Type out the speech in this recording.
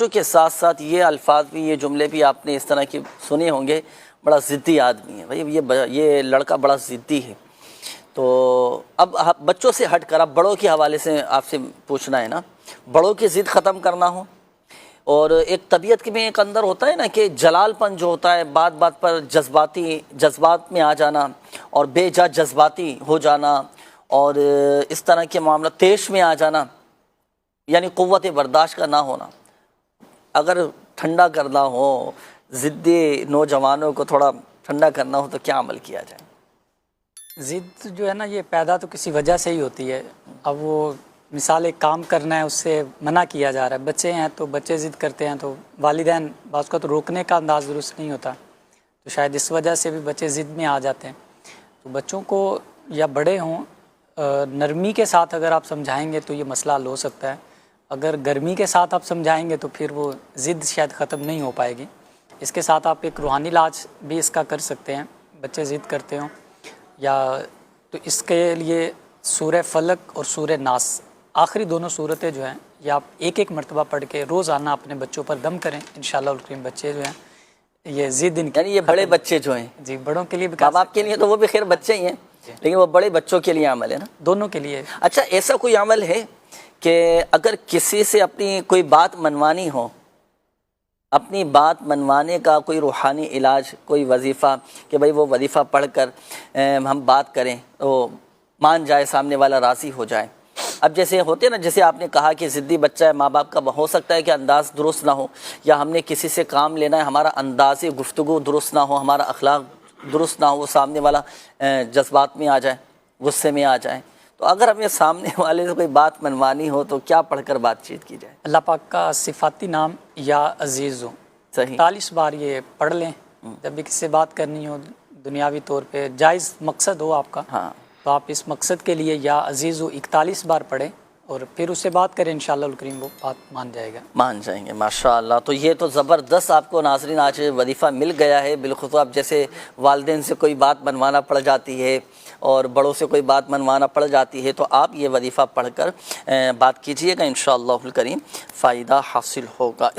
بچوں کے ساتھ ساتھ یہ الفاظ بھی، یہ جملے بھی آپ نے اس طرح کے سنے ہوں گے، بڑا ضدی آدمی ہے بھائی، یہ لڑکا بڑا ضدی ہے۔ تو اب بچوں سے ہٹ کر اب بڑوں کے حوالے سے آپ سے پوچھنا ہے نا، بڑوں کی ضد ختم کرنا ہو، اور ایک طبیعت میں ایک اندر ہوتا ہے نا کہ جلال پن جو ہوتا ہے، بات بات پر جذبات میں آ جانا اور بے جا جذباتی ہو جانا، اور اس طرح کے معاملات تیش میں آ جانا، یعنی قوت برداشت کا نہ ہونا۔ اگر ٹھنڈا کرنا ہو، ضدی نوجوانوں کو تھوڑا ٹھنڈا کرنا ہو تو کیا عمل کیا جائے؟ ضد جو ہے نا، یہ پیدا تو کسی وجہ سے ہی ہوتی ہے۔ اب وہ مثال ایک کام کرنا ہے، اس سے منع کیا جا رہا ہے، بچے ہیں تو بچے ضد کرتے ہیں، تو والدین بعض کا تو روکنے کا انداز درست نہیں ہوتا، تو شاید اس وجہ سے بھی بچے ضد میں آ جاتے ہیں۔ تو بچوں کو یا بڑے ہوں، نرمی کے ساتھ اگر آپ سمجھائیں گے تو یہ مسئلہ حل ہو سکتا ہے۔ اگر گرمی کے ساتھ آپ سمجھائیں گے تو پھر وہ ضد شاید ختم نہیں ہو پائے گی۔ اس کے ساتھ آپ ایک روحانی علاج بھی اس کا کر سکتے ہیں، بچے ضد کرتے ہوں یا تو اس کے لیے سورہ فلق اور سورہ ناس، آخری دونوں صورتیں جو ہیں، یہ آپ ایک ایک مرتبہ پڑھ کے روزانہ اپنے بچوں پر دم کریں، انشاءاللہ الکریم بچے جو ہیں یہ ضد یعنی یہ بڑے بچے جو ہیں، جی بڑوں کے لیے بھی، ماں باپ کے لیے تو وہ بھی خیر بچے ہی ہیں، لیکن وہ بڑے بچوں کے لیے عمل ہے نا، دونوں کے لیے۔ اچھا ایسا کوئی عمل ہے کہ اگر کسی سے اپنی کوئی بات منوانی ہو، اپنی بات منوانے کا کوئی روحانی علاج، کوئی وظیفہ کہ بھئی وہ وظیفہ پڑھ کر ہم بات کریں تو مان جائے، سامنے والا راضی ہو جائے؟ اب جیسے ہوتے نا، جیسے آپ نے کہا کہ ضدی بچہ ہے، ماں باپ کا ہو سکتا ہے کہ انداز درست نہ ہو، یا ہم نے کسی سے کام لینا ہے، ہمارا انداز گفتگو درست نہ ہو، ہمارا اخلاق درست نہ ہو، وہ سامنے والا جذبات میں آ جائے، غصے میں آ جائے، تو اگر ہمیں سامنے والے سے کوئی بات منوانی ہو تو کیا پڑھ کر بات چیت کی جائے؟ اللہ پاک کا صفاتی نام یا عزیز ہو، صحیح 40 بار یہ پڑھ لیں جب بھی کسی سے بات کرنی ہو، دنیاوی طور پہ جائز مقصد ہو آپ کا، ہاں، تو آپ اس مقصد کے لیے یا عزیز ہو 41 بار پڑھیں اور پھر اس سے بات کریں، انشاءاللہ الکریم وہ بات مان جائے گا، مان جائیں گے۔ ماشاءاللہ، تو یہ تو زبردست آپ کو ناظرین آج وظیفہ مل گیا ہے، بالخصوص اب جیسے والدین سے کوئی بات منوانا پڑ جاتی ہے اور بڑوں سے کوئی بات منوانا پڑ جاتی ہے، تو آپ یہ وظیفہ پڑھ کر بات کیجئے گا، انشاءاللہ الکریم فائدہ حاصل ہوگا۔